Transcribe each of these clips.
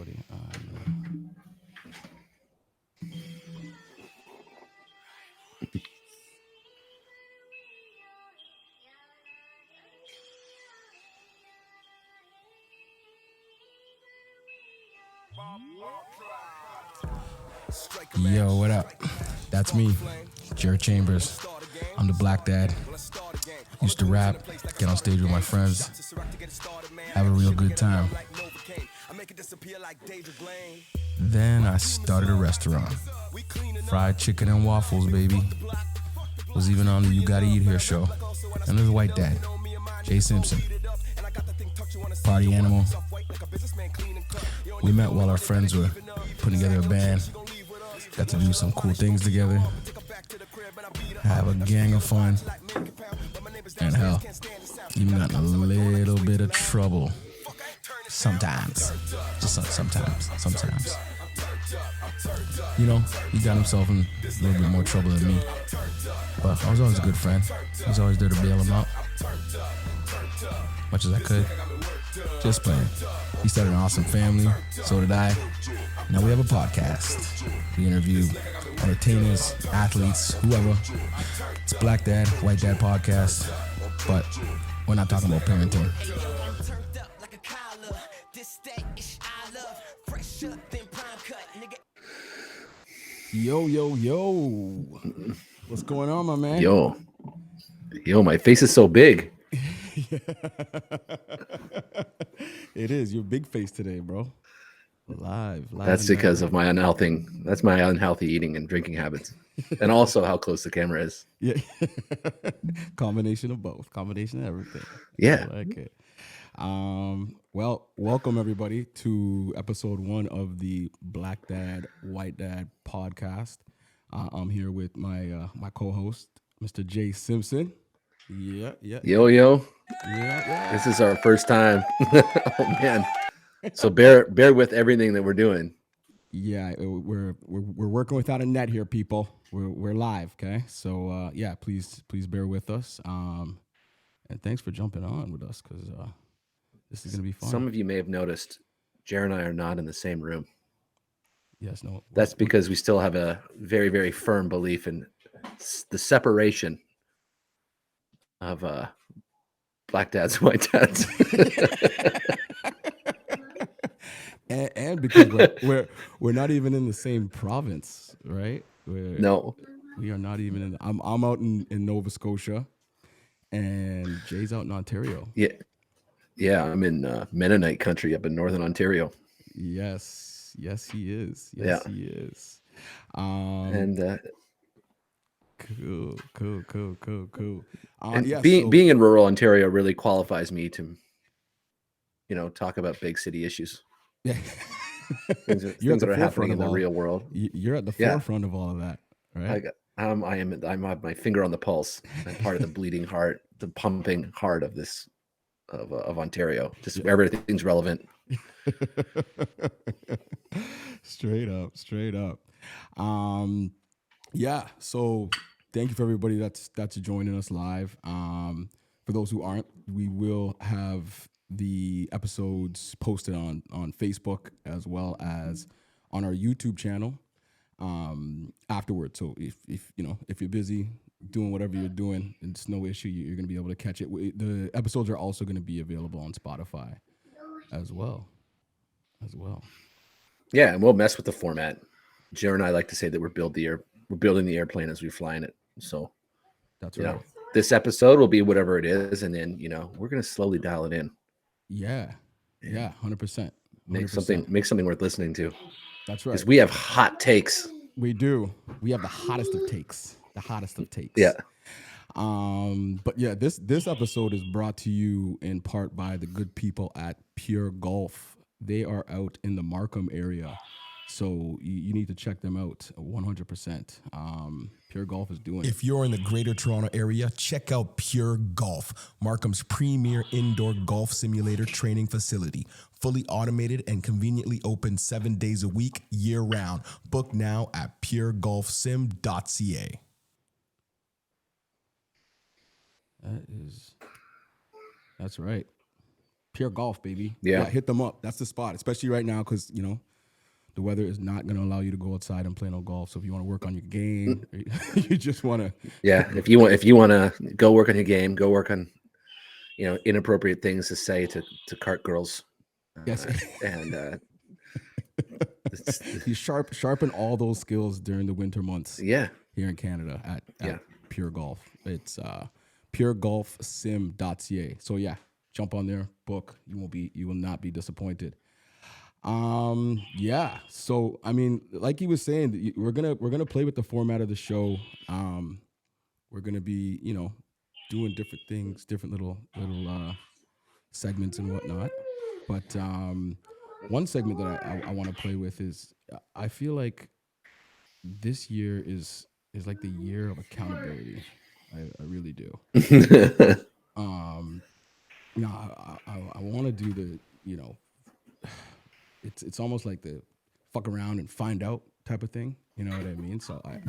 everybody. Yo, what up? That's me, Jared Chambers. I'm the Black Dad. Used to rap, get on stage with my friends, have a real good time. Then I started a restaurant. Fried chicken and waffles, baby. Was even on the You Gotta Eat Here show. And there's White Dad, Jay Simpson. Party animal. We met while our friends were putting together a band. Got to do some cool things together. Have a gang of fun. And hell, even got in a little bit of trouble. Sometimes. Just sometimes. You know, he got himself in a little bit more trouble than me. But I was always a good friend. I was always there to bail him out. Much as I could. Just playing. He started an awesome family. So did I. Now we have a podcast. We interview entertainers, athletes, whoever. It's Black Dad, White Dad podcast. But we're not talking about parenting. Yo. What's going on, my man? Yo, my face is so big. It is. You're big face today, bro. Live. That's because of my unhealthy eating and drinking habits. And also how close the camera is. Yeah. Combination of both. Combination of everything. Yeah. I like it. Well, welcome everybody to episode 1 of the Black Dad, White Dad podcast. I'm here with my co-host, Mr. Jay Simpson. Yeah. Yo. Yeah. This is our first time. Oh man. So bear with everything that we're doing. Yeah, we're working without a net here, people. We're live, okay? So please bear with us. And thanks for jumping on with us because this is gonna be fun. Some of you may have noticed Jared and I are not in the same room. Yes, no. That's because we still have a very, very firm belief in the separation of Black Dads, White Dads. and because we're not even in the same province, right? No. We are not even in. I'm out in Nova Scotia, and Jay's out in Ontario. Yeah. I'm in Mennonite country up in Northern Ontario. Yes, he is. He is. And cool. Being in rural Ontario really qualifies me to, talk about big city issues. Yeah. things that are happening in the real world. You're at the forefront of all of that, right? I have my finger on the pulse. I'm part of the bleeding heart, the pumping heart of this of Ontario. Just everything's relevant. Straight up. So thank you for everybody that's joining us live. For those who aren't, we will have the episodes posted on Facebook as well as on our YouTube channel afterwards. So if you're busy doing whatever you're doing, it's no issue. You're going to be able to catch it. The episodes are also going to be available on Spotify as well. Yeah, and we'll mess with the format. Jared and I like to say that we're building the airplane as we fly in it. So that's right. This episode will be whatever it is, and then we're going to slowly dial it in. Yeah, 100%. Make something worth listening to. That's right. Because we have hot takes. We do. We have the hottest of takes. Yeah. But yeah, this episode is brought to you in part by the good people at Pure Golf. They are out in the Markham area, so you need to check them out 100%. Pure Golf is doing it. If you're in the Greater Toronto area, check out Pure Golf, Markham's premier indoor golf simulator training facility. Fully automated and conveniently open 7 days a week, year-round. Book now at puregolfsim.ca. That's right. Pure Golf, baby. Yeah. Hit them up. That's the spot, especially right now because the weather is not going to allow you to go outside and play no golf. So if you want to work on your game, you just want to. Yeah, if you want to go work on your game, go work on inappropriate things to say to cart girls. Yes, and you sharpen all those skills during the winter months. Yeah, here in Canada at Pure Golf. It's puregolfsim.ca. So yeah, jump on there, book. You will not be disappointed. Yeah. So I mean, like he was saying, we're gonna play with the format of the show. We're gonna be doing different things, different little segments and whatnot. But one segment that I want to play with is I feel like this year is like the year of accountability. I really do. I want to do the it's almost like the fuck around and find out type of thing. You know what I mean? So I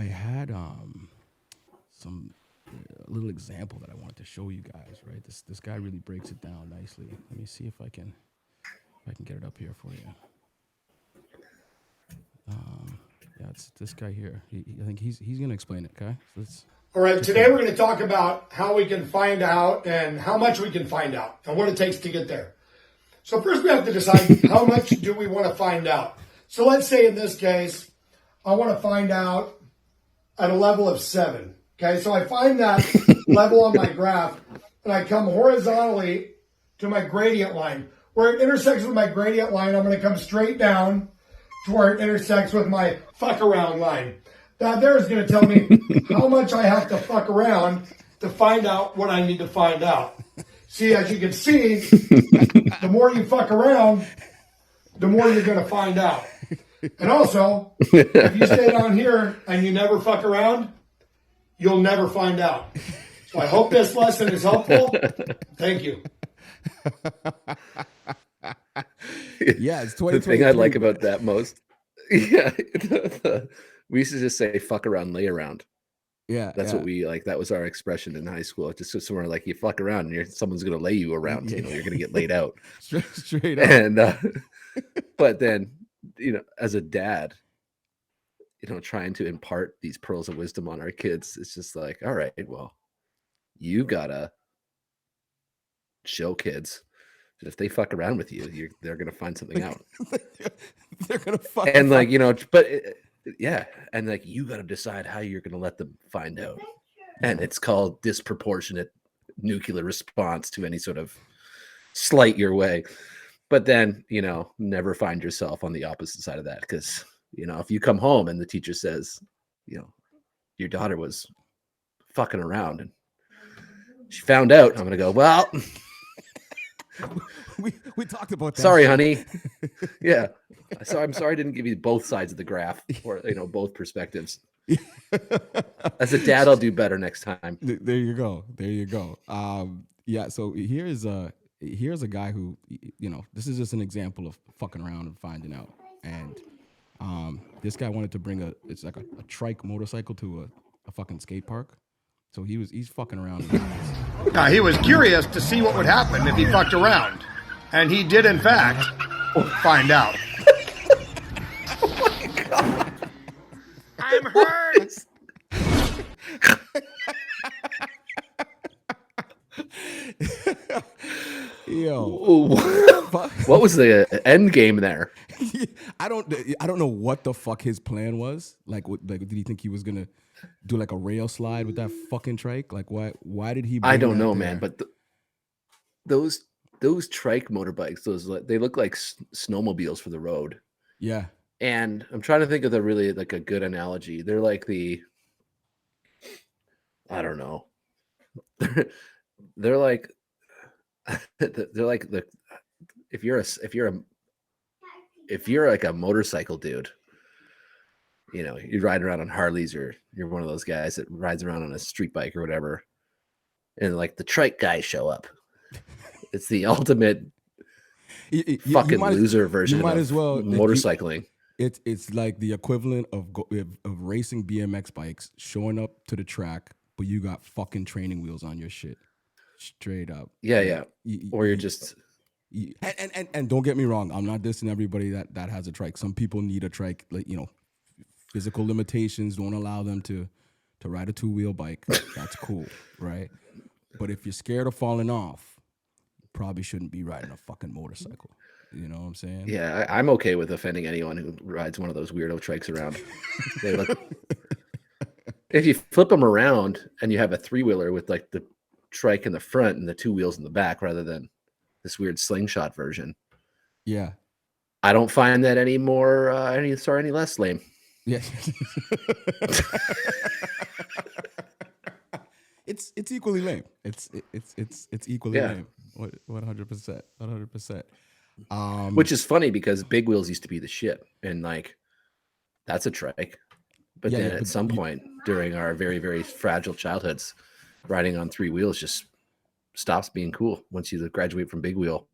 had some little example that I wanted to show you guys. Right, this guy really breaks it down nicely. Let me see if I can get it up here for you. Yeah, it's this guy here. I think he's gonna explain it. Okay, so all right. Today we're going to talk about how we can find out and how much we can find out and what it takes to get there. So first we have to decide how much do we want to find out. So let's say in this case, I want to find out at a level of 7. Okay, so I find that level on my graph and I come horizontally to my gradient line. Where it intersects with my gradient line, I'm going to come straight down to where it intersects with my fuck around line. That there is going to tell me how much I have to fuck around to find out what I need to find out. See, as you can see, the more you fuck around, the more you're going to find out. And also, if you stay down here and you never fuck around, you'll never find out. So I hope this lesson is helpful. Thank you. Yeah, it's 2023. The thing I like about that most, we used to just say "fuck around, lay around." Yeah, that's what we like. That was our expression in high school. Just somewhere like you fuck around and someone's going to lay you around. You're going to get laid out straight up. And but then as a dad, trying to impart these pearls of wisdom on our kids, it's just like, all right, well, you gotta show kids that if they fuck around with you, they're gonna find something out. They're gonna fuck. And and like you gotta decide how you're gonna let them find out. And it's called disproportionate nuclear response to any sort of slight your way. But then, never find yourself on the opposite side of that. Because, if you come home and the teacher says, your daughter was fucking around and she found out, I'm going to go, well, we talked about that. Sorry, honey. Yeah. So I'm sorry I didn't give you both sides of the graph or, both perspectives. As a dad, I'll do better next time. There you go. Yeah. So here's a guy who, this is just an example of fucking around and finding out. And this guy wanted to bring it's like a trike motorcycle to a fucking skate park. So he's fucking around. Now, he was curious to see what would happen if he fucked around. And he did, in fact, find out. Oh my God. I'm hurt. Yo, what was the end game there? I don't know what the fuck his plan was. Like, did he think he was gonna do like a rail slide with that fucking trike? Like, why did he? I don't know, man. But those trike motorbikes, they look like snowmobiles for the road. Yeah. And I'm trying to think of a good analogy. They're like I don't know. They're like if you're like a motorcycle dude, you're riding around on Harleys, or you're one of those guys that rides around on a street bike or whatever, and like the trike guys show up. It's the ultimate fucking loser version of motorcycling. It's like the equivalent of racing BMX bikes, showing up to the track, but you got fucking training wheels on your shit. straight up. Yeah, Like, yeah. you- Or you're you- just and don't get me wrong, I'm not dissing everybody that has a trike. Some people need a trike, like, you know, physical limitations don't allow them to ride a 2-wheel bike. That's cool, right? But if you're scared of falling off, probably shouldn't be riding a fucking motorcycle. You know what I'm saying? yeah. I'm okay with offending anyone who rides one of those weirdo trikes around. They look. If you flip them around and you have a 3-wheeler with like the trike in the front and the 2 wheels in the back, rather than this weird slingshot version, Yeah. I don't find that any more any less lame. Yeah. It's equally lame. It's equally Yeah. lame. 100%. 100%. Which is funny because big wheels used to be the shit, and like that's a trike. But Yeah, then yeah, at but some point during our very, very fragile childhoods, riding on 3 wheels just stops being cool once you graduate from big wheel.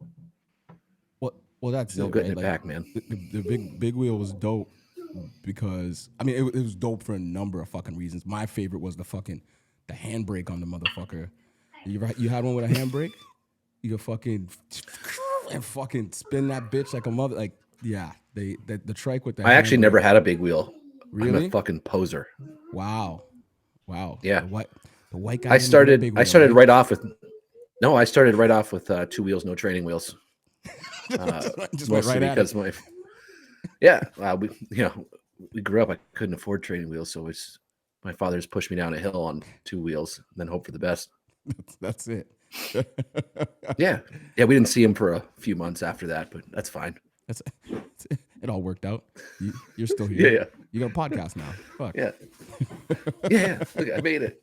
well that's No it, getting right? it Like, back, man. the big wheel was dope because I mean it was dope for a number of fucking reasons. My favorite was the handbrake on the motherfucker. You had one with a handbrake? You could fucking and fucking spin that bitch like a mother. Like, yeah, the trike with the I actually handbrake. never had a big wheel. I'm Really? a fucking poser. Wow. Yeah. The white guy. I didn't get a started big I wheel, started right? right off with 2 wheels, no training wheels. Just went Mostly right at because it. we grew up. I couldn't afford training wheels, so my father's pushed me down a hill on 2 wheels, and then hope for the best. That's it. Yeah, we didn't see him for a few months after that, but that's fine. It all worked out. You're still here. Yeah. You got a podcast now. Fuck. Yeah. Look, I made it.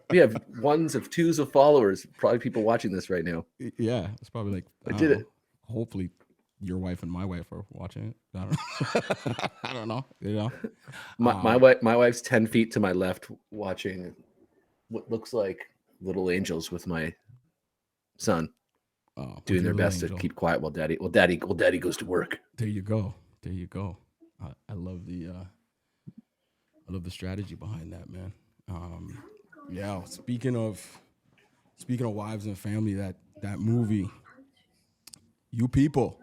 We have 1s of 2s of followers. Probably people watching this right now. Yeah. It's probably like I don't did know, it. Hopefully your wife and my wife are watching it. I don't know. I don't know. You know? My wife's 10 feet to my left watching what looks like little angels with my son With doing your their little best angel. to keep quiet while daddy goes to work. There you go. There you go. I love the strategy behind that, man. Yeah. Speaking of wives and family, that movie, You People.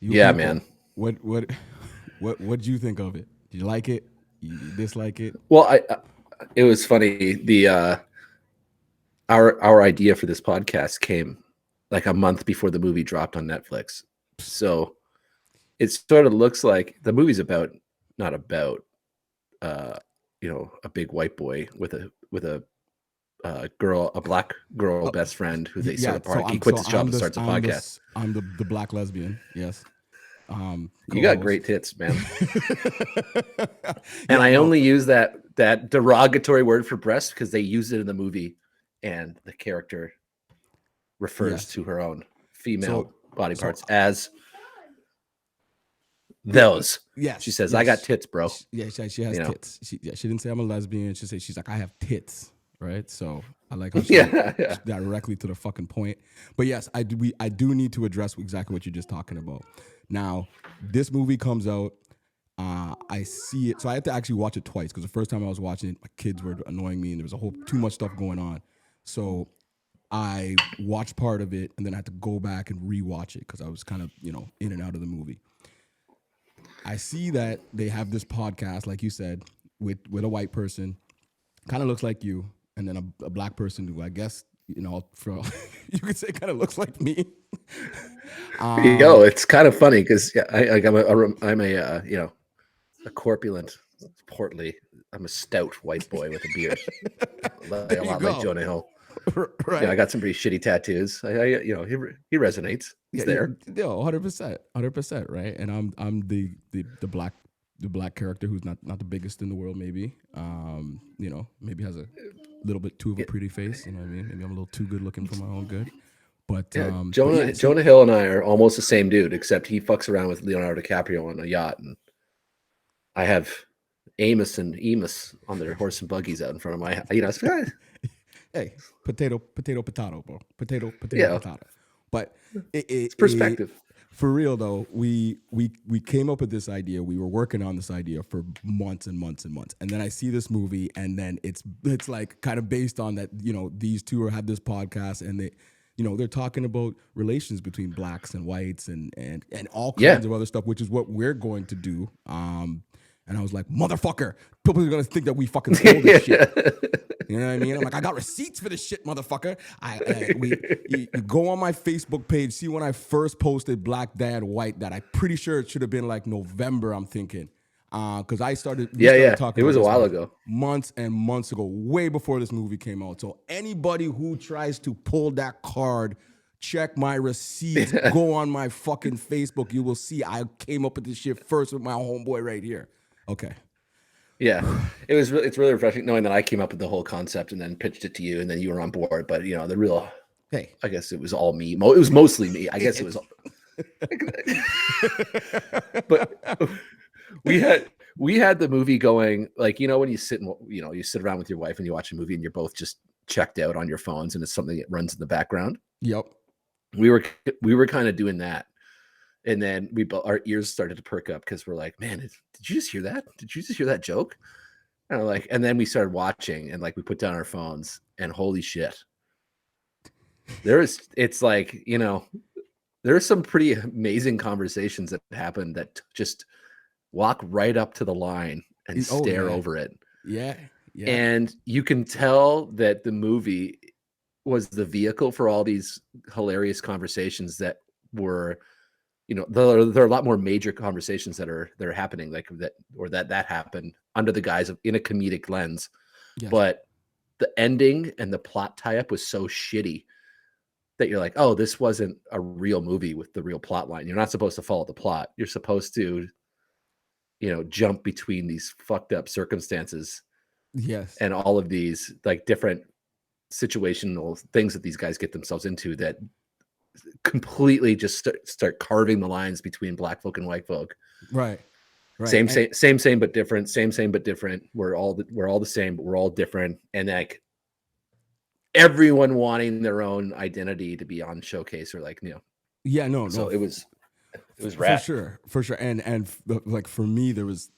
Yeah, man. What'd you think of it? Did you like it? You dislike it? Well, it was funny. The our idea for this podcast came like a month before the movie dropped on Netflix. So it sort of looks like the movie's not about a big white boy with a black girl best friend who they sort of park. He quits his job and starts a podcast. I'm the black lesbian. Yes. You got co-host. great tits, man. And I only use that derogatory word for breast because they use it in the movie, and the character refers Yes. to her own female body so- parts as those. Yes. She says, yes. "I got tits, bro." Yeah, she has You know? tits. She didn't say I'm a lesbian. She's like, I have tits, right? So I like how she Yeah. directly to the fucking point. But yes, I do need to address exactly what you're just talking about. Now, this movie comes out. I see it, so I had to actually watch it twice because the first time I was watching it, my kids were annoying me, and there was too much stuff going on. So I watched part of it, and then I had to go back and rewatch it because I was kind of in and out of the movie. I see that they have this podcast, like you said, with a white person, kind of looks like you, and then a black person who I guess for you could say kind of looks like me. It's kind of funny because I'm a corpulent, portly. I'm a stout white boy with a beard, a lot like Jonah Hill. Right. Yeah, I got some pretty shitty tattoos. He resonates. He's there. Yeah, 100%, right? And I'm the black character who's not the biggest in the world, maybe. Maybe has a little bit too of a pretty face. You know what I mean? Maybe I'm a little too good looking for my own good. But Jonah Hill and I are almost the same dude, except he fucks around with Leonardo DiCaprio on a yacht, and I have Amos and Emus on their horse and buggies out in front of my. Hey, potato, bro. Potato. Yeah. Potato. But It's perspective. for real though, we came up with this idea. We were working on this idea for months and months and months, and then I see this movie, and then it's like kind of based on that. You know, these two have this podcast, and they, you know, they're talking about relations between blacks and whites, and all kinds of other stuff, which is what we're going to do. And I was like, motherfucker, people are gonna think that we fucking stole this shit. You know what I mean? I'm like, I got receipts for this shit, motherfucker. You go on my Facebook page, see when I first posted Black Dad White, that I'm pretty sure it should have been like November, I'm thinking. Because we started talking it was a about while this ago. months and months ago, way before this movie came out. So anybody who tries to pull that card, check my receipts, go on my fucking Facebook, you will see I came up with this shit first with my homeboy right here. Okay. Yeah, it's really refreshing knowing that I came up with the whole concept and then pitched it to you, and then you were on board. But you know, the real, I guess it was all me. It was mostly me. I guess it was. But we had the movie going, like, you know, when you sit around with your wife and you watch a movie and you're both just checked out on your phones and it's something that runs in the background. Yep. We were kind of doing that. And then our ears started to perk up because we're like, man, did you just hear that? Did you just hear that joke? And then we started watching, and like we put down our phones, and holy shit, it's like, you know, there are some pretty amazing conversations that happen that just walk right up to the line and stare over it. Yeah. And you can tell that the movie was the vehicle for all these hilarious conversations that were, you know, there are a lot more major conversations that are happening like that happened under the guise of in a comedic lens. Yes. But the ending and the plot tie-up was so shitty that you're like, oh, this wasn't a real movie with the real plot line. You're not supposed to follow the plot. You're supposed to, you know, jump between these fucked up circumstances. Yes. And all of these like different situational things that these guys get themselves into that completely just start carving the lines between black folk and white folk. Right. Same but different. Same but different. We're all the same, but we're all different. And like everyone wanting their own identity to be on showcase or like, you know. Yeah, no. So it was rad. For sure. And like for me, there was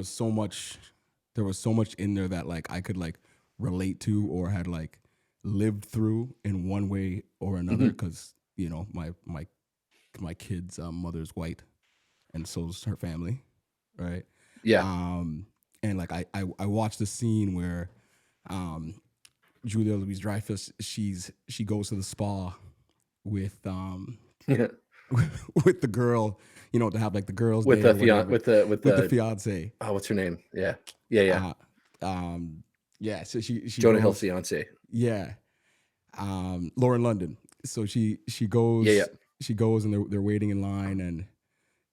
so much in there that like I could like relate to or had like lived through in one way or another, because you know, my kid's mother's white, and so's her family, right? Yeah. And like I watched the scene where Julia Louis-Dreyfus, she goes to the spa with with the girl, you know, to have like the girls with day the fiance. Oh, what's her name? Yeah. So she Jonah goes, Hill's fiance. Yeah. Lauren London. So she goes. Yeah. She goes and they're waiting in line, and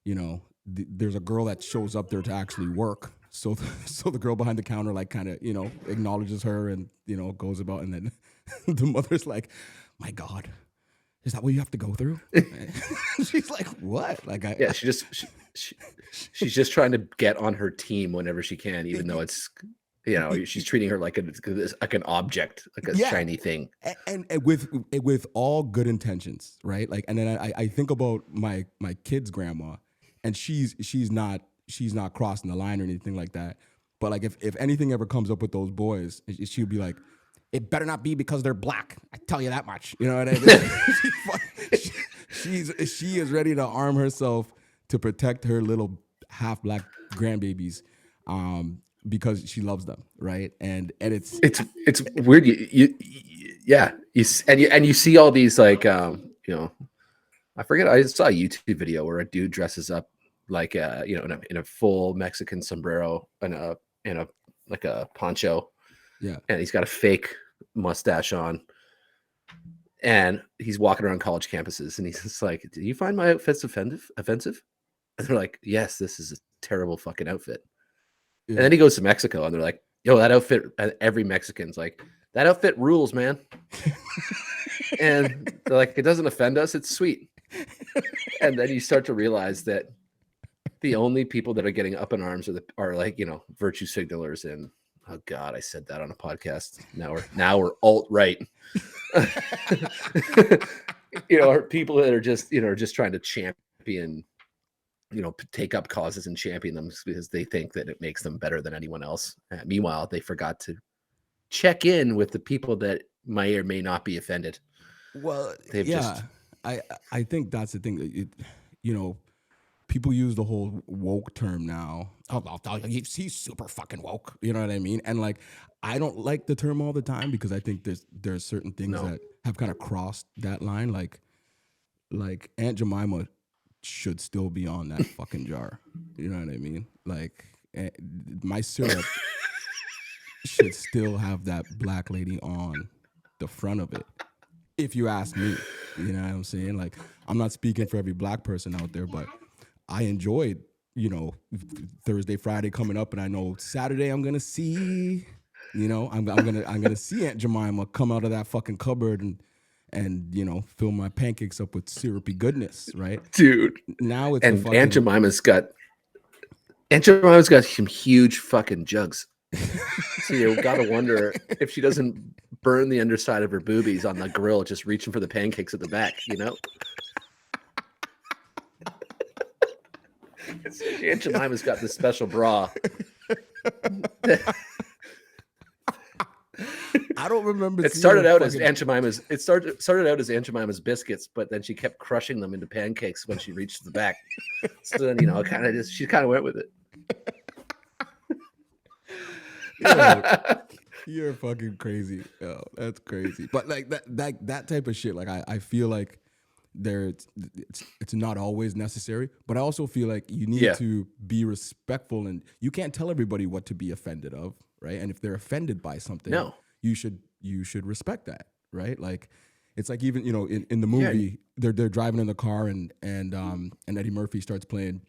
you know there's a girl that shows up there to actually work. So the girl behind the counter like kind of, you know, acknowledges her and, you know, goes about, and then the mother's like, my God, is that what you have to go through? She's like, what? Like she's just trying to get on her team whenever she can, even though it's, you know, she's treating her like an object, like a shiny thing, and with all good intentions, right? Like, and then I think about my kid's grandma, and she's not crossing the line or anything like that. But like if anything ever comes up with those boys, she'll be like, it better not be because they're black. I tell you that much. You know what I mean? she is ready to arm herself to protect her little half black grandbabies. Because she loves them, right? And it's weird. You see all these like you know, I forget. I saw a YouTube video where a dude dresses up like you know, in a full Mexican sombrero and a like a poncho, and he's got a fake mustache on, and he's walking around college campuses, and he's just like, "Do you find my outfits offensive?" And they're like, "Yes, this is a terrible fucking outfit." Yeah. And then he goes to Mexico, and they're like, yo, that outfit, every Mexican's like, that outfit rules, man. And they're like, it doesn't offend us. It's sweet. And then you start to realize that the only people that are getting up in arms are like, you know, virtue signalers. And oh God, I said that on a podcast. Now we're alt-right. You know, people that are just, you know, just trying to champion champion, take up causes and champion them because they think that it makes them better than anyone else. Meanwhile, they forgot to check in with the people that may or may not be offended. Well, They've yeah, I think that's the thing. People use the whole woke term now. He's super fucking woke. You know what I mean? And like, I don't like the term all the time because I think there's certain things that have kind of crossed that line. Like Aunt Jemima should still be on that fucking jar. You know what I mean? Like my syrup should still have that black lady on the front of it. If you ask me, you know what I'm saying? Like, I'm not speaking for every black person out there, but I enjoyed, Thursday, Friday coming up, and I know Saturday I'm gonna see, I'm gonna see Aunt Jemima come out of that fucking cupboard and fill my pancakes up with syrupy goodness, right? Dude. Now it's and Aunt Jemima's got some huge fucking jugs. So you gotta wonder if she doesn't burn the underside of her boobies on the grill, just reaching for the pancakes at the back, Aunt Jemima's got this special bra. I don't remember. It started out as Aunt Jemima's. It started out as Aunt Jemima's biscuits, but then she kept crushing them into pancakes when she reached the back. So then, she kind of went with it. You're fucking crazy. Yo, that's crazy. But like that type of shit, like I feel like it's not always necessary, but I also feel like you need to be respectful, and you can't tell everybody what to be offended of, right? And if they're offended by something, you should respect that, right? Like it's like even in the movie they're driving in the car and Eddie Murphy starts playing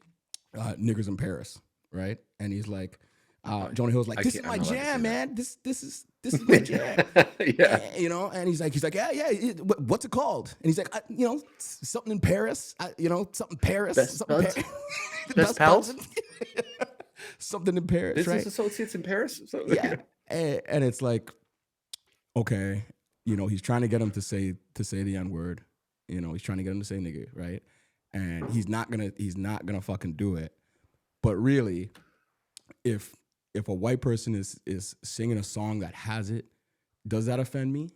Niggers in Paris, right? And he's like Jonah Hill's like, this is my jam, man. This is my jam. Yeah. And he's like, yeah. What's it called? And he's like, something in Paris. Something Paris. Best something buds? Best pals? Something in Paris, Business right? associates in Paris. So, yeah. And it's like, okay, he's trying to get him to say the N-word. He's trying to get him to say nigga, right? And he's not gonna fucking do it. But really, if a white person is singing a song that has it, does that offend me?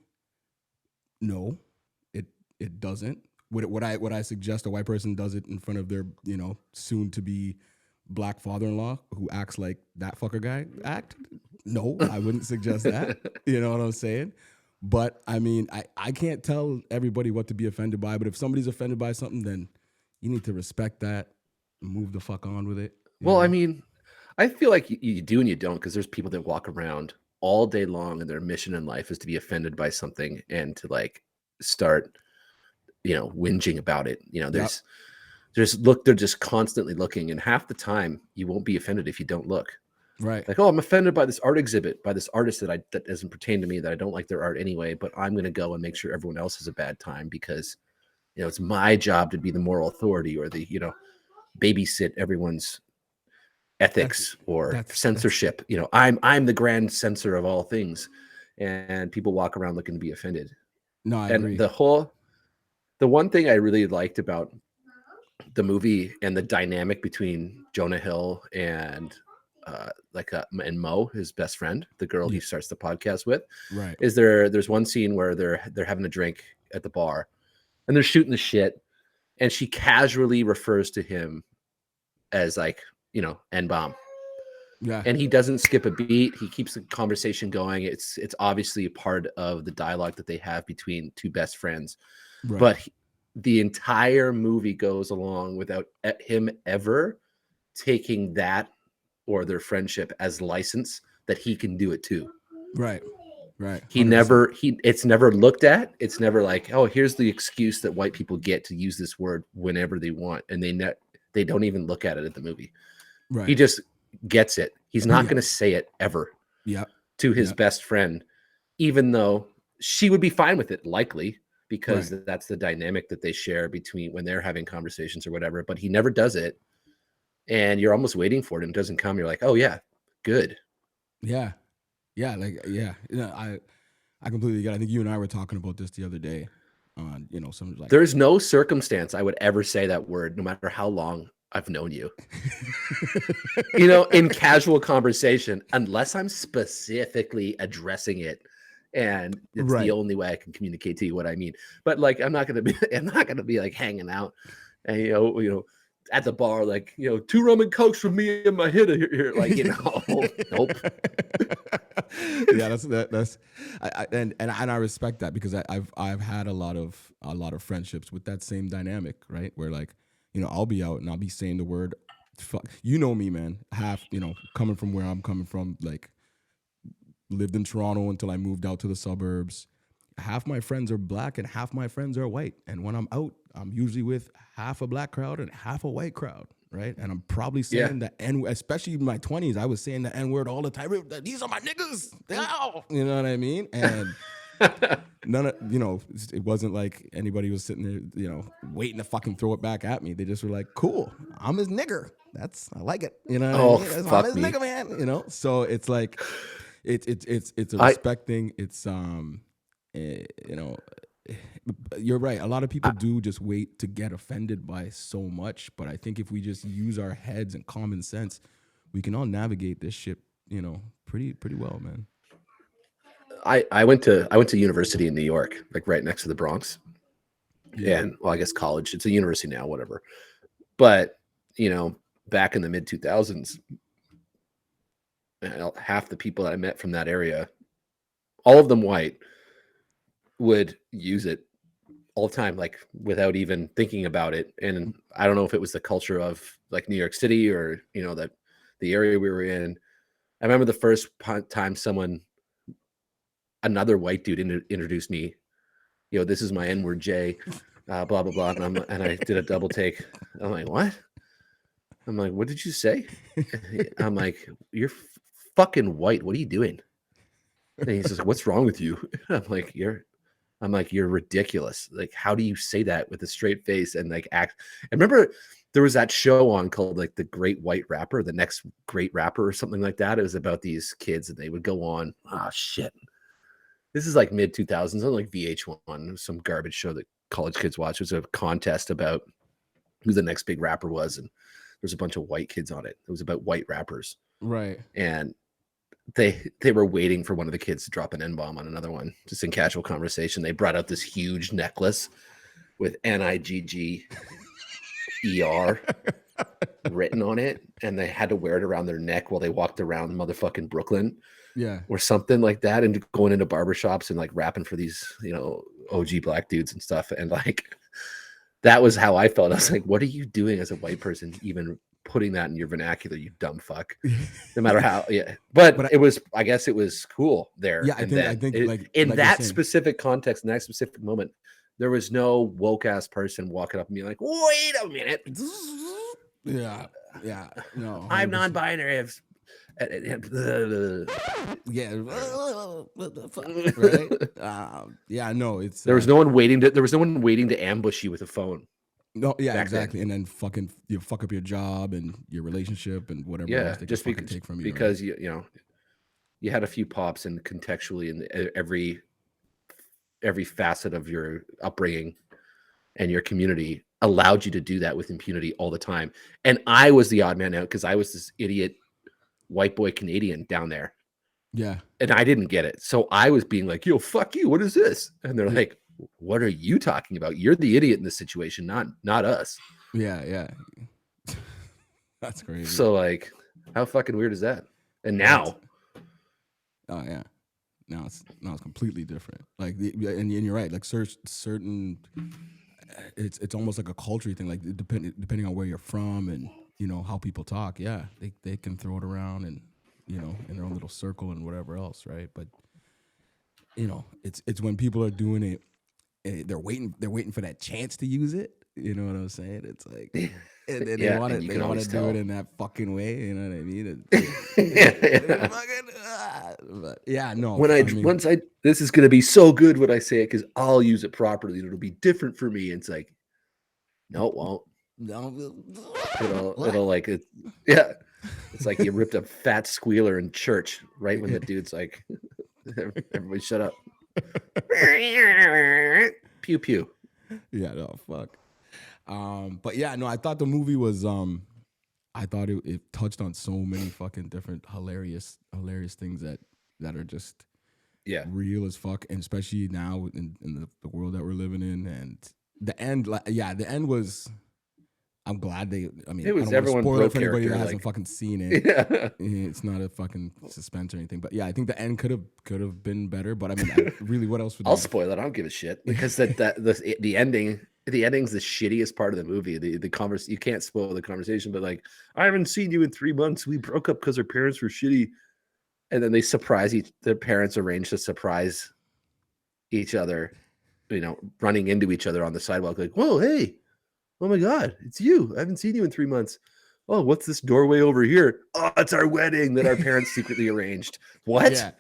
No, it doesn't. Would I suggest a white person does it in front of their soon to be black father-in-law who acts like that fucker guy act? No, I wouldn't suggest that. You know what I'm saying? But I mean, I can't tell everybody what to be offended by. But if somebody's offended by something, then you need to respect that, move the fuck on with it. Well, I mean, I feel like you do and you don't, because there's people that walk around all day long and their mission in life is to be offended by something and to like start, whinging about it. They're just constantly looking, and half the time you won't be offended if you don't look. Right. Like, oh, I'm offended by this art exhibit by this artist that doesn't pertain to me, that I don't like their art anyway, but I'm going to go and make sure everyone else has a bad time because, it's my job to be the moral authority or the, babysit everyone's ethics or censorship. I'm the grand censor of all things, and people walk around looking to be offended. No, I agree. The one thing I really liked about the movie and the dynamic between Jonah Hill and and Mo, his best friend, the girl he starts the podcast with, right, is there's one scene where they're having a drink at the bar and they're shooting the shit, and she casually refers to him as like, N-bomb. Yeah. And he doesn't skip a beat. He keeps the conversation going. It's obviously a part of the dialogue that they have between two best friends. Right. But the entire movie goes along without him ever taking that or their friendship as license that he can do it too. Right. 100%. It's never looked at. It's never like, oh, here's the excuse that white people get to use this word whenever they want. And they don't even look at it at the movie. Right. He just gets it. He's not going to say it ever to his best friend, even though she would be fine with it, likely, because that's the dynamic that they share between when they're having conversations or whatever. But he never does it. And you're almost waiting for it, and it doesn't come. You're like, oh, yeah, good. Yeah. I completely get it. I think you and I were talking about this the other day. on, you know, some like There's no circumstance I would ever say that word, no matter how long I've known you. You know, in casual conversation, unless I'm specifically addressing it, and it's Right. the only way I can communicate to you what I mean. But like, I'm not gonna be like hanging out and you know, at the bar, like, you know, 2 rum and cokes from me and my hitter here, like, you know, nope. Yeah, that's and I respect that, because I've had a lot of friendships with that same dynamic, right? Where like, you know, I'll be out and I'll be saying the word fuck. You know me, man. Half, you know, coming from where I'm coming from, like lived in Toronto until I moved out to the suburbs. Half my friends are black and half my friends are white. And when I'm out, I'm usually with half a black crowd and half a white crowd, right? And I'm probably saying the N, especially in my 20s, I was saying the N word all the time. These are my niggas. Ow! You know what I mean? And none of, you know, it wasn't like anybody was sitting there, you know, waiting to fucking throw it back at me. They just were like, cool, I'm his nigger. I like it. You know what I mean? I'm fuck his me. nigger, man. You know? So it's like, it's a respect thing. It's, you know, you're right. A lot of people do just wait to get offended by so much, but I think if we just use our heads and common sense, we can all navigate this shit, you know, pretty well, man. I went to university in New York, like right next to the Bronx. Yeah. And well, I guess college. It's a university now, whatever. But you know, back in the mid 2000s, half the people that I met from that area, all of them white, would use it all the time, like without even thinking about it. And I don't know if it was the culture of like New York City or, you know, that the area we were in. I remember the first time another white dude introduced me, you know, this is my N-word Jay, blah, blah, blah. And I did a double take. I'm like, what? I'm like, what did you say? I'm like, you're fucking white. What are you doing? And he says, what's wrong with you? I'm like, you're ridiculous. Like, how do you say that with a straight face and like act? I remember there was that show on called like The Great White Rapper, The Next Great Rapper or something like that. It was about these kids and they would go on. Oh shit. This is like mid 2000s, on like VH1, some garbage show that college kids watch. It was a contest about who the next big rapper was. And there's a bunch of white kids on it. It was about white rappers. Right. And they were waiting for one of the kids to drop an N-bomb on another one, just in casual conversation. They brought out this huge necklace with NIGGER written on it, and they had to wear it around their neck while they walked around motherfucking Brooklyn, Yeah. or something like that, and going into barbershops and like rapping for these, you know, OG black dudes and stuff. And like, that was how I felt. I was like, what are you doing as a white person, even putting that in your vernacular, you dumb fuck? No matter how, yeah. But it was, I guess it was cool there. Yeah, I think like in that specific context, in that specific moment, there was no woke ass person walking up and being like, wait a minute. Yeah. No. I'm 100%. non-binary. Yeah. What the fuck? Right? Yeah, no, it's There was no one waiting to ambush you with a phone. no, yeah, back exactly. And then you fuck up your job and your relationship and whatever Yeah, else they just can fucking take from you. because you know, you had a few pops, and contextually in every facet of your upbringing and your community allowed you to do that with impunity all the time. And I was the odd man out because I was this idiot white boy Canadian down there, Yeah. and I didn't get it. So I was being like, yo, fuck you. What is this? And they're like, what are you talking about? You're the idiot in this situation, not us. Yeah. That's crazy. So like, how fucking weird is that? And now, oh yeah, now it's completely different. Like, and you're right. Like certain, it's almost like a culture thing. Like depending on where you're from and, you know, how people talk. Yeah, they can throw it around and, you know, in their own little circle and whatever else, right? But, you know, it's when people are doing it, they're waiting for that chance to use it. You know what I'm saying? It's like, and they want to do it in that fucking way. You know what I mean? But yeah, no. This is gonna be so good when I say it, because I'll use it properly and it'll be different for me. And it's like, no, it won't. No, It'll like it. Yeah, it's like you ripped a fat squealer in church right when the dude's like, everybody shut up. Pew pew. Yeah, no, fuck. But yeah, no, I thought the movie was I thought it touched on so many fucking different hilarious things that are just Yeah. real as fuck, and especially now in the world that we're living in. And the end, the end was. I'm glad they. I mean, It was I don't everyone want to spoil broke it for anybody that character, hasn't like- fucking seen it. Yeah. It's not a fucking suspense or anything, but yeah, I think the end could have been better. But I mean, really, what else would I'll you- spoil it. I don't give a shit because the ending's the shittiest part of the movie. The converse, you can't spoil the conversation, but like, I haven't seen you in 3 months. We broke up because our parents were shitty, and then they surprise their parents arrange to surprise each other, running into each other on the sidewalk. Like, whoa, hey, oh my god, it's you. I haven't seen you in 3 months. Oh, what's this doorway over here? Oh, it's our wedding that our parents secretly arranged. What? Yeah.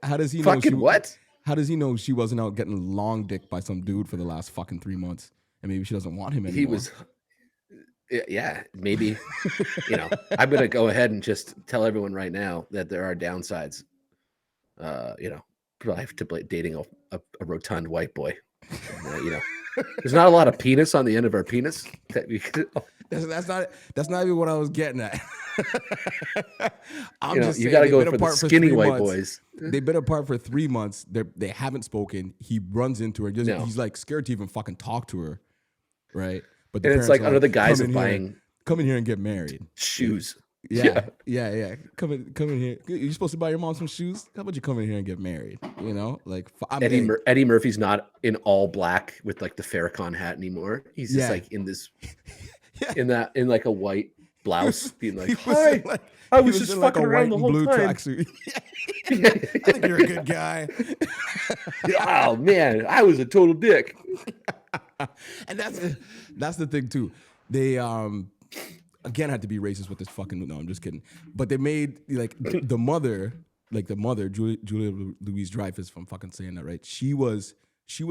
How does he know? Fucking what? How does he know she wasn't out getting long dick by some dude for the last fucking 3 months, and maybe she doesn't want him anymore? He was. Yeah, maybe. I'm gonna go ahead and just tell everyone right now that there are downsides. Probably have to dating a rotund white boy. There's not a lot of penis on the end of our penis. That we could, That's not even what I was getting at. I'm just you saying got to they've go been for the apart skinny 3 white months. boys. They've been apart for 3 months. They haven't spoken. He runs into her. No. He's like scared to even fucking talk to her, right? But And it's parents like are under the guise "Come of in here- buying come in here and get married. shoes. Yeah. Come in here. You're supposed to buy your mom some shoes. How about you come in here and get married? Like Eddie Murphy's not in all black with like the Farrakhan hat anymore. He's just Yeah. like in this, Yeah. in like a white blouse, being like, He was "Hi, in, like- I he was just in, like, a fucking around white the and whole blue time." tracksuit. I think you're a good guy. Oh man, I was a total dick. And that's the thing too. They again had to be racist with this fucking. No, I'm just kidding. But they made like the mother, Julia Louis-Dreyfus, if I'm fucking saying that right. She was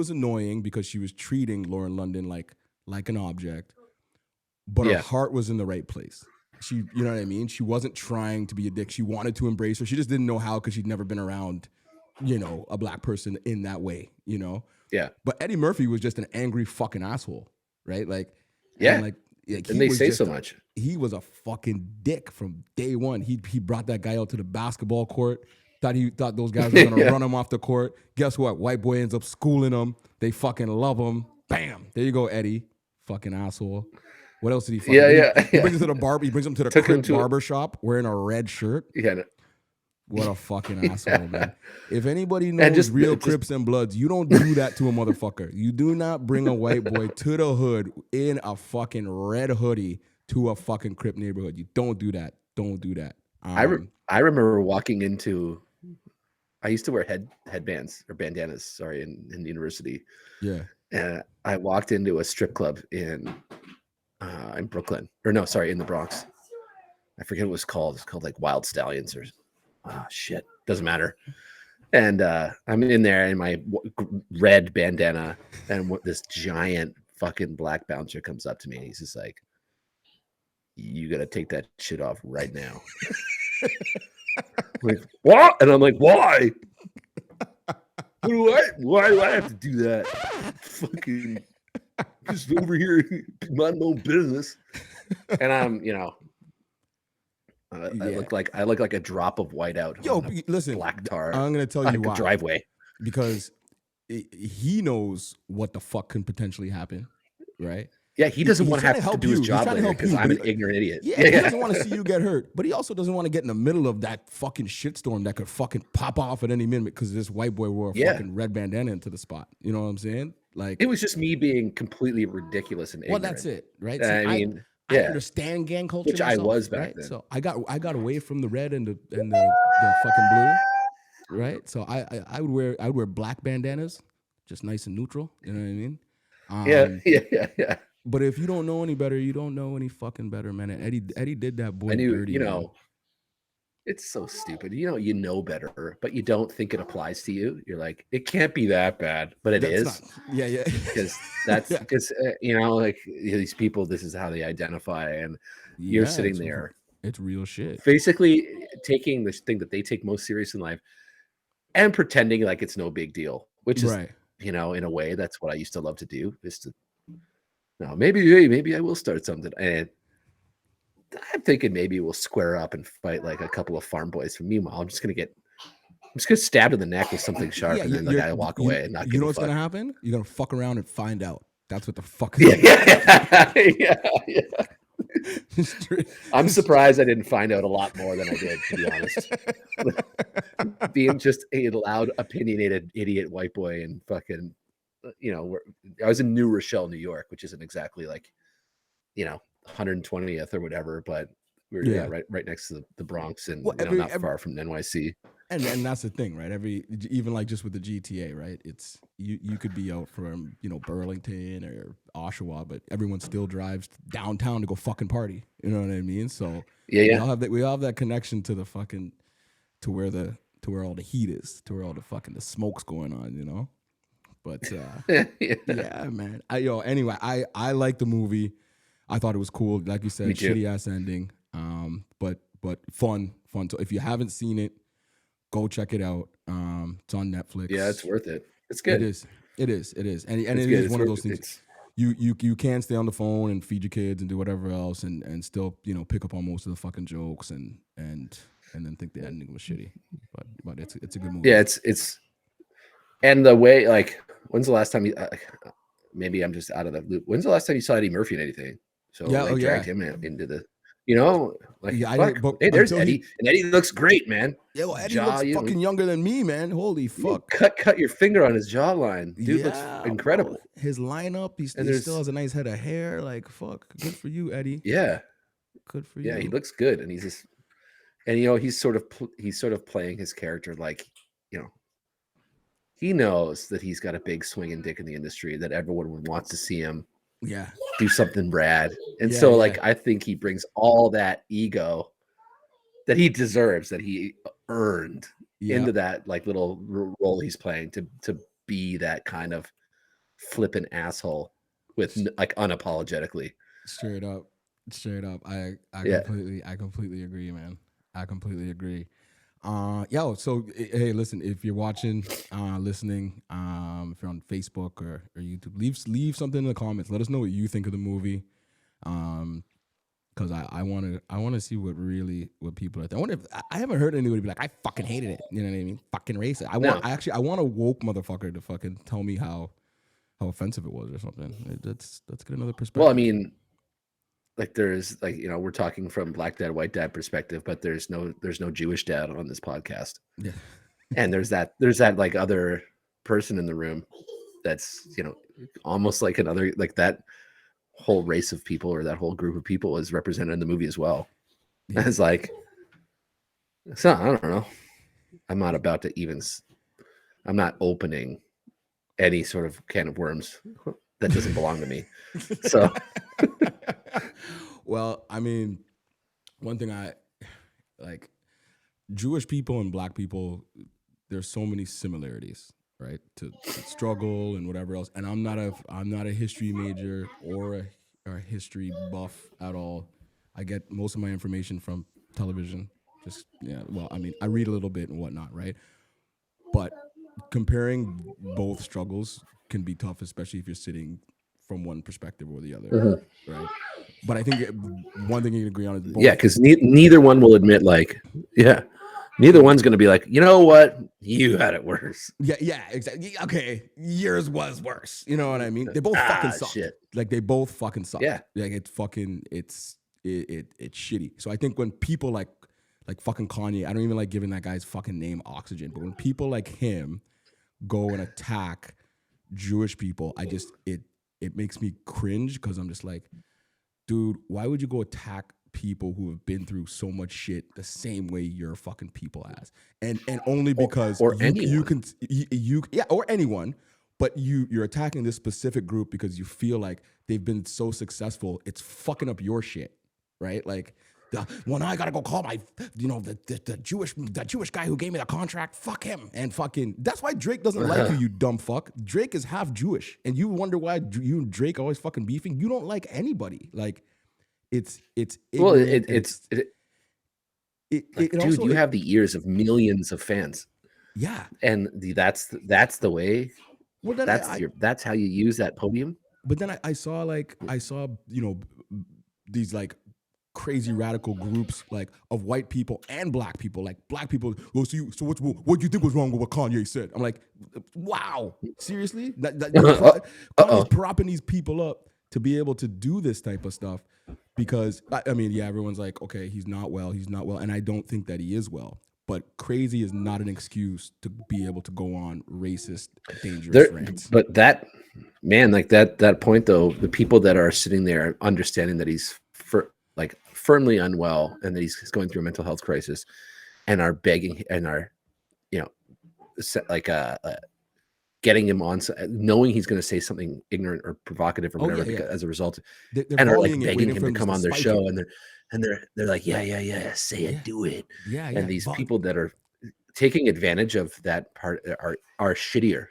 annoying because she was treating Lauren London like an object, but her Yeah. heart was in the right place. She, you know what I mean? She wasn't trying to be a dick. She wanted to embrace her. She just didn't know how because she'd never been around, a black person in that way, Yeah, But Eddie Murphy was just an angry fucking asshole, right? Like, Yeah. and he and they was say just so much. He was a fucking dick from day one. He brought that guy out to the basketball court. Thought those guys were gonna Yeah. run him off the court. Guess what? White boy ends up schooling him. They fucking love him. Bam! There you go, Eddie. Fucking asshole. What else did he? Fucking Yeah, do? yeah, He yeah. brings him to the barber. He brings him to the Took him Crip to- barber shop wearing a red shirt. Yeah, no- What a fucking asshole, man. If anybody knows just- real just- Crips and Bloods, you don't do that to a motherfucker. You do not bring a white boy to the hood in a fucking red hoodie to a fucking Crip neighborhood. You don't do that. Don't do that. I remember walking into. I used to wear headbands or bandanas. Sorry, in university. Yeah. And I walked into a strip club in Brooklyn, or no, sorry, in the Bronx. I forget what it was called. It's called like Wild Stallions or shit. Doesn't matter. And I'm in there in my red bandana, and this giant fucking black bouncer comes up to me, and he's just like, "You gotta take that shit off right now." Like, what? And I'm like, why? Why do I have to do that? Fucking just over here, mind my own business. And I'm, I look like a drop of whiteout. Yo, on a listen. black tar. I'm gonna tell on you a why. driveway. Because he knows what the fuck can potentially happen, right? Yeah, he doesn't want to trying have to to help do his you. He's job trying to later help because you, I'm but an ignorant idiot. Yeah, he doesn't want to see you get hurt, but he also doesn't want to get in the middle of that fucking shitstorm that could fucking pop off at any minute because this white boy wore a Yeah. fucking red bandana into the spot. You know what I'm saying? Like, It was just me being completely ridiculous and well, ignorant. that's it, right? See, I mean, I yeah. understand gang culture, Which I myself, was back right? then. So I got away from the red and the fucking blue, right? So I would wear black bandanas, just nice and neutral. You know what I mean? Yeah. But if you don't know any better, you don't know any fucking better, man. And Eddie did that boy I knew, dirty. man. it's so stupid. You know better, but you don't think it applies to you. You're like, it can't be that bad, but it That's is not- yeah. because that's Yeah. because like these people, this is how they identify, and you're Yeah, sitting it's- there It's real shit. basically taking this thing that they take most serious in life and pretending like it's no big deal, which is Right. you know, in a way, that's what I used to love to do. Is to, no, maybe I will start something. And I'm thinking maybe we'll square up and fight like a couple of farm boys. Meanwhile, I'm just gonna stab in the neck with something sharp, and then the guy will walk away and not give You know a what's fuck. gonna happen? You're gonna fuck around and find out. That's what the fuck. Yeah. I'm surprised I didn't find out a lot more than I did, to be honest. Being just a loud, opinionated idiot white boy and fucking, you know, I was in New Rochelle, New York, which isn't exactly like, you know, 120th or whatever, but we're right next to the Bronx, and not far from NYC. And that's the thing, right? Even like just with the GTA, right? It's you could be out from, you know, Burlington or Oshawa, but everyone still drives downtown to go fucking party. You know what I mean? So we all have that connection to the fucking to where all the heat is, to where all the fucking the smoke's going on, you know. But yeah, man. Anyway, I like the movie. I thought it was cool, like you said, shitty ass ending. But fun. So if you haven't seen it, go check it out. It's on Netflix. Yeah, it's worth it. It's good. It is, and it is one of those things. You can stay on the phone and feed your kids and do whatever else, and still, you know, pick up on most of the fucking jokes and then think the ending was shitty. But it's a good movie. Yeah, it's and the way, like, when's the last time you? Maybe I'm just out of the loop. When's the last time you saw Eddie Murphy in anything? So dragged him into the. You know, like, hey, there's Eddie, and Eddie looks great, man. Yeah, well, Eddie looks fucking younger than me, man. Holy fuck! Cut your finger on his jawline, dude. Looks incredible. Bro. His lineup, he still has a nice head of hair. Like, fuck, good for you, Eddie. Yeah, good for you. Yeah, he looks good, and he's just, and you know, he's sort of playing his character like, you know, he knows that he's got a big swinging dick in the industry, that everyone wants to see him. Yeah. Do something rad. And like, I think he brings all that ego that he deserves, that he earned into that like little role he's playing to be that kind of flippant asshole with like unapologetically. Straight up. I completely agree, man. I completely agree. So hey, listen, if you're watching, listening, if you're on Facebook or YouTube, leave something in the comments. Let us know what you think of the movie. Because I want to see what people are. I wonder if I haven't heard anybody be like, I fucking hated it. You know what I mean? Fucking racist. I want a woke motherfucker to fucking tell me how offensive it was or something. Let's get another perspective. Well, I mean, like, there's, like, you know, we're talking from black dad, white dad perspective, but there's no Jewish dad on this podcast. Yeah. And there's that like other person in the room that's, you know, almost like another, like that whole race of people or that whole group of people is represented in the movie as well. Yeah. It's like, so I don't know. I'm not opening any sort of can of worms that doesn't belong to me. So well, I mean, one thing I like, Jewish people and black people, there's so many similarities, right? To struggle and whatever else. And I'm not a history major or a history buff at all. I get most of my information from television. I mean, I read a little bit and whatnot, right? But comparing both struggles can be tough, especially if you're sitting from one perspective or the other, right? But I think one thing you can agree on is both. Yeah, because neither one will admit, like, neither one's going to be like, you know what, you had it worse. Yeah, exactly. Okay, yours was worse. You know what I mean? They both fucking suck. Shit. Like, they both fucking suck. Yeah, like it's shitty. So I think when people like fucking Kanye, I don't even like giving that guy's fucking name Oxygen, but when people like him go and attack Jewish people, it makes me cringe, because I'm just like, dude, why would you go attack people who have been through so much shit the same way your fucking people has? And only because or anyone, but you're attacking this specific group because you feel like they've been so successful, it's fucking up your shit, right? Like, when I gotta go call my, you know, the Jewish guy who gave me the contract, fuck him. And fucking, that's why Drake doesn't like you dumb fuck. Drake is half Jewish, and you wonder why you and Drake are always fucking beefing. You don't like anybody. Like, it's dude, also, you have the ears of millions of fans. Yeah, and that's the way Well, then That's how you use that podium. but then I saw these like crazy radical groups like of white people and black people. Like black people, oh, so what do you think was wrong with what Kanye said? I'm like, wow, seriously? Kanye's propping these people up to be able to do this type of stuff because I mean, yeah, everyone's like, okay, he's not well, and I don't think that he is well. But crazy is not an excuse to be able to go on racist, dangerous rants. But that, man, like that point though, the people that are sitting there understanding that he's firmly unwell and that he's going through a mental health crisis, and are begging and are, getting him on, knowing he's going to say something ignorant or provocative or whatever because, as a result, and are like begging him to come on their show, and they're like, yeah, say it, do it. Yeah. And these people that are taking advantage of that part are shittier.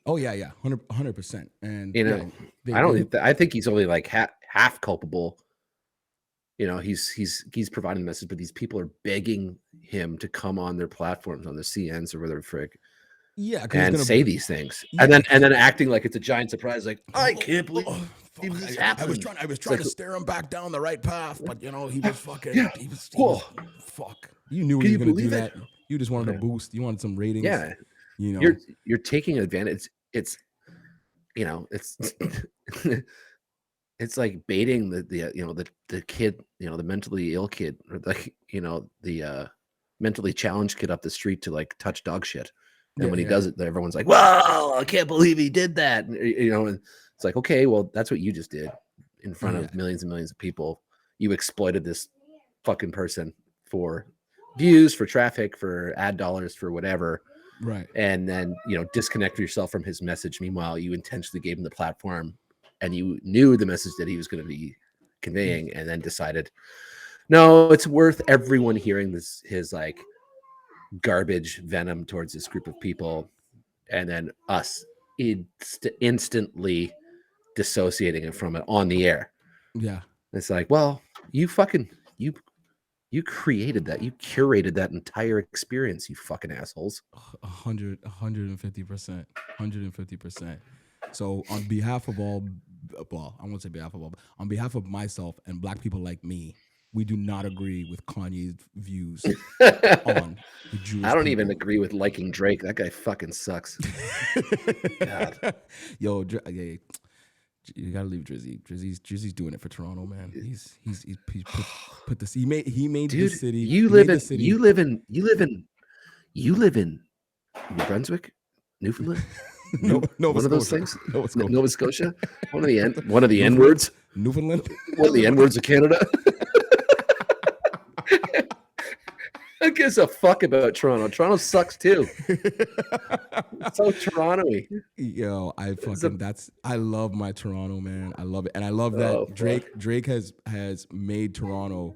Oh yeah, 100%. And I think he's only like half culpable. He's providing the message, but these people are begging him to come on their platforms, on the CNs or whatever frick. Yeah, and say these things, and then acting like it's a giant surprise. Like, I can't believe this happened. I was trying to steer him back down the right path, but he was fucking. Yeah. He was fuck. You knew he was going to do that. You just wanted a boost. You wanted some ratings. Yeah, you're taking advantage. It's it's like baiting the kid, the mentally ill kid, or the mentally challenged kid up the street to like touch dog shit. And when he does it, everyone's like, "Wow, I can't believe he did that." And it's like, okay, well, that's what you just did in front of millions and millions of people. You exploited this fucking person for views, for traffic, for ad dollars, for whatever. Right. And then, disconnect yourself from his message. Meanwhile, you intentionally gave him the platform and you knew the message that he was going to be conveying, and then decided, no, it's worth everyone hearing his like garbage venom towards this group of people, and then us instantly dissociating it from it on the air. Yeah. It's like, well, you created that, you curated that entire experience, you fucking assholes. 150%. So on behalf of I won't say behalf of all, but on behalf of myself and black people like me, we do not agree with Kanye's views on the Jewish I don't even agree with liking Drake. That guy fucking sucks. God. Yo, you gotta leave Drizzy. Drizzy's doing it for Toronto, man. He's put this. He made Dude, the city. You live in New Brunswick, Newfoundland. Nova one of those Scotia. things. Nova Scotia. One of the N words. Newfoundland. One of the N words of Canada. Who gives a fuck about Toronto? Toronto sucks too. It's so Toronto-y. Yo, I love my Toronto, man. I love it, and I love that Drake has made Toronto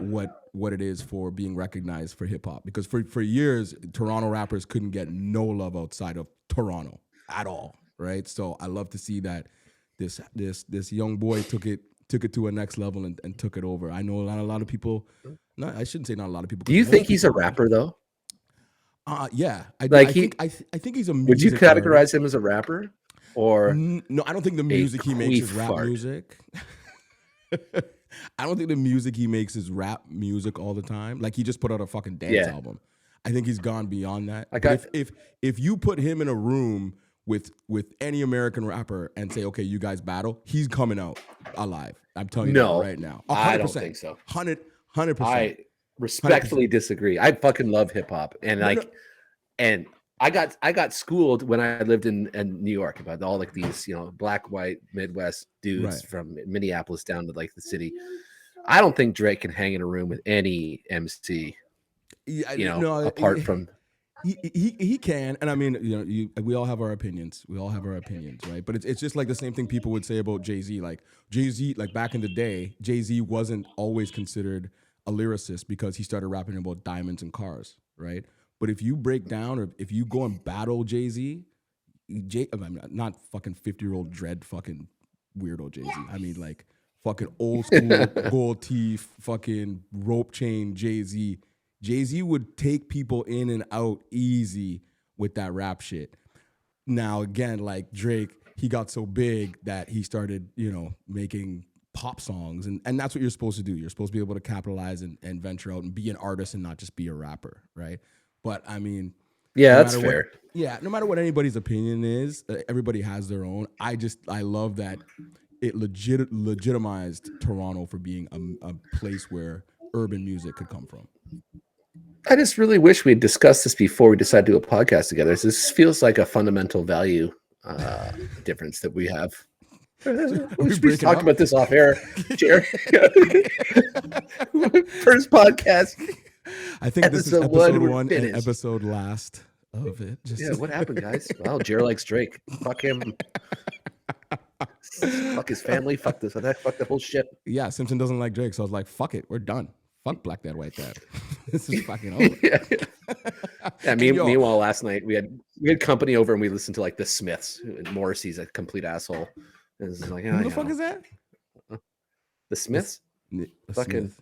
what it is for being recognized for hip hop. Because for years, Toronto rappers couldn't get no love outside of Toronto at all, right? So I love to see that this young boy took it to a next level and took it over. I know a lot of people. No, I shouldn't say not a lot of people. Do you think he's a rapper though? Yeah. I think he's a music. Would you categorize him as a rapper? Or no, I don't think the music he makes is rap music. I don't think the music he makes is rap music all the time. Like he just put out a fucking dance album. I think he's gone beyond that. If you put him in a room with any American rapper and say, okay, you guys battle, he's coming out alive. I'm telling you that right now. 100%. I don't think so. 100%. I respectfully 100%. Disagree. I fucking love hip hop, and and I got schooled when I lived in New York about all like these black, white, Midwest dudes from Minneapolis down to like the city. I don't think Drake can hang in a room with any MC. Apart from. He can, and I mean, we all have our opinions. Right? But it's just like the same thing people would say about Jay-Z. Like Jay-Z, like back in the day, Jay-Z wasn't always considered a lyricist because he started rapping about diamonds and cars, right? But if you break down or if you go and battle Jay-Z, not fucking 50-year-old dread fucking weirdo Jay-Z. I mean like fucking old school gold teeth, fucking rope chain Jay-Z. Jay-Z would take people in and out easy with that rap shit. now again, like Drake, he got so big that he started, making pop songs, and that's what you're supposed to do. You're supposed to be able to capitalize and venture out and be an artist and not just be a rapper, right? But I mean, Yeah, no that's matter fair. no matter what anybody's opinion is, everybody has their own. I love that it legitimized Toronto for being a place where urban music could come from. I just really wish we had discussed this before we decided to do a podcast together. So this feels like a fundamental value difference that we have. We should breaking talk up? about this off air, Jared. First podcast. I think this is Episode one, episode we're 1 and finished. episode last of it. Just Yeah, what happened, guys? Well, Jared likes Drake. Fuck him. Fuck his family. Fuck this. Fuck the whole shit. yeah, Simpson doesn't like Drake, so I was like, fuck it, we're done. Fuck Black Dad, White Dad. This is fucking over. Yeah. Yo. Meanwhile, last night we had company over and we listened to like the Smiths. And Morrissey's a complete asshole. And it's like, Who the fuck is that? the Smiths? The Fucking Smith.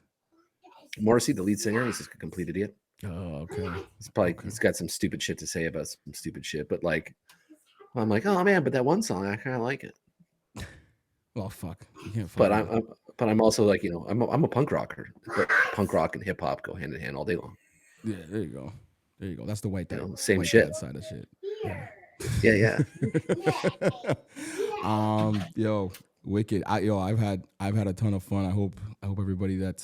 Morrissey, the lead singer, he's just a complete idiot. Oh, okay. He's got some stupid shit to say about some stupid shit. But like, I'm like, oh man, but that one song I kind of like it. Well, fuck. You can't fuck But with I'm also like, I'm a punk rocker. But punk rock and hip hop go hand in hand all day long. Yeah, there you go. There you go. That's the white dad. Same white shit. dad side of shit. Yeah. Yo, wicked. I've had a ton of fun. I hope everybody that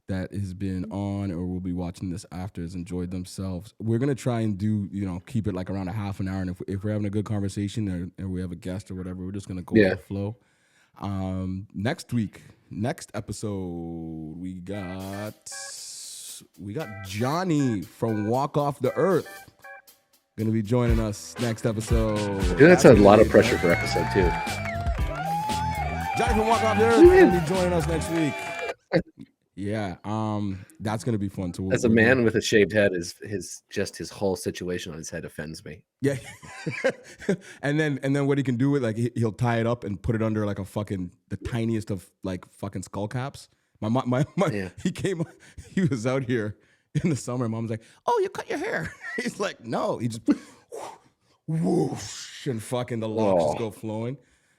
has been on or will be watching this after has enjoyed themselves. We're gonna try and do, keep it like around a half an hour. And if we're having a good conversation or we have a guest or whatever, we're just gonna go with the flow. Next episode, we got Johnny from Walk Off the Earth gonna be joining us next episode. Dude, that's a lot of pressure for episode 2. Johnny from Walk Off the Earth gonna be joining us next week. Yeah, that's gonna be fun too. As a man with a shaved head, his whole situation on his head offends me. Yeah, and then what he can do with, like, he'll tie it up and put it under like the tiniest of like fucking skull caps. My Yeah. he was out here in the summer. Mom's like, "Oh, you cut your hair?" He's like, "No," he just whoosh and fucking the locks just go flowing.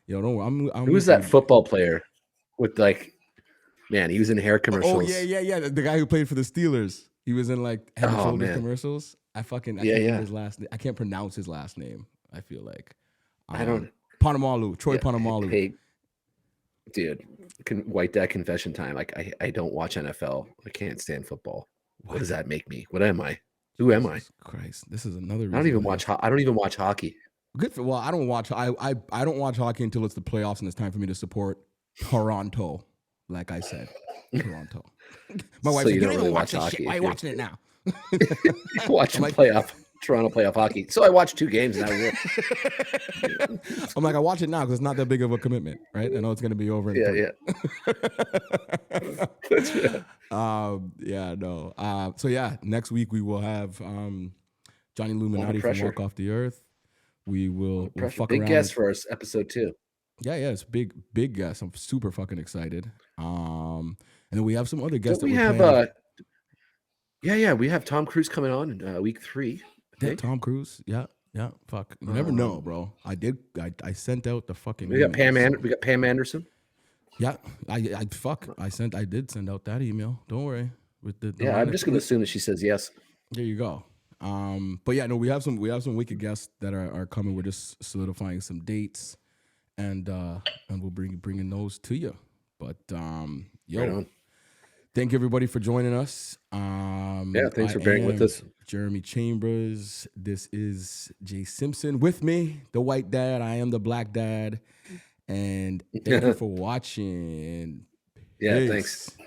Yo, don't worry, I'm Who was that football player with like? Man, he was in hair commercials. Oh yeah. The guy who played for the Steelers. He was in like Head and Shoulders man. commercials. I can't Yeah. remember his last name. I can't pronounce his last name. I feel like I don't. Polamalu, Troy Polamalu. Hey, dude, white dad confession time. Like I don't watch NFL. I can't stand football. What does that make me? What am I? Who am I? Jesus Christ, this is another. I don't even watch. I don't even watch hockey. Good for. Well, I don't watch. I don't watch hockey until it's the playoffs and it's time for me to support Toronto. Like I said, Toronto. My wife So said, you "You don't don't even really watch watch this shit. hockey, Why are you dude." watching it now?" Watching like- Toronto playoff hockey. So I watched 2 games and that was it. I'm like, I watch it now because it's not that big of a commitment, right? I know it's going to be over. In So yeah, next week we will have Johnny Illuminati from pressure. Walk Off the Earth. We'll fuck Big around. guest for us episode 2. Yeah, it's big guest. I'm super fucking excited. And then we have some other guests. Don't we that have we're planning. we have Tom Cruise coming on in week 3. I Yeah, think. Tom Cruise. Yeah. Fuck, you never know, bro. I sent out the fucking. We got emails. We got Pam Anderson. Yeah, I did send out that email. Don't worry. With the Yeah, I'm just gonna assume that she says yes. There you go. But yeah, no, we have some wicked guests that are coming. We're just solidifying some dates, and we'll bringing those to you. But yo, Right on. thank you everybody for joining us. Yeah, thanks for bearing with am us. Jeremy Chambers. This is Jay Simpson with me, the white dad. I am the black dad, and thank you for watching. Yeah, Peace. thanks.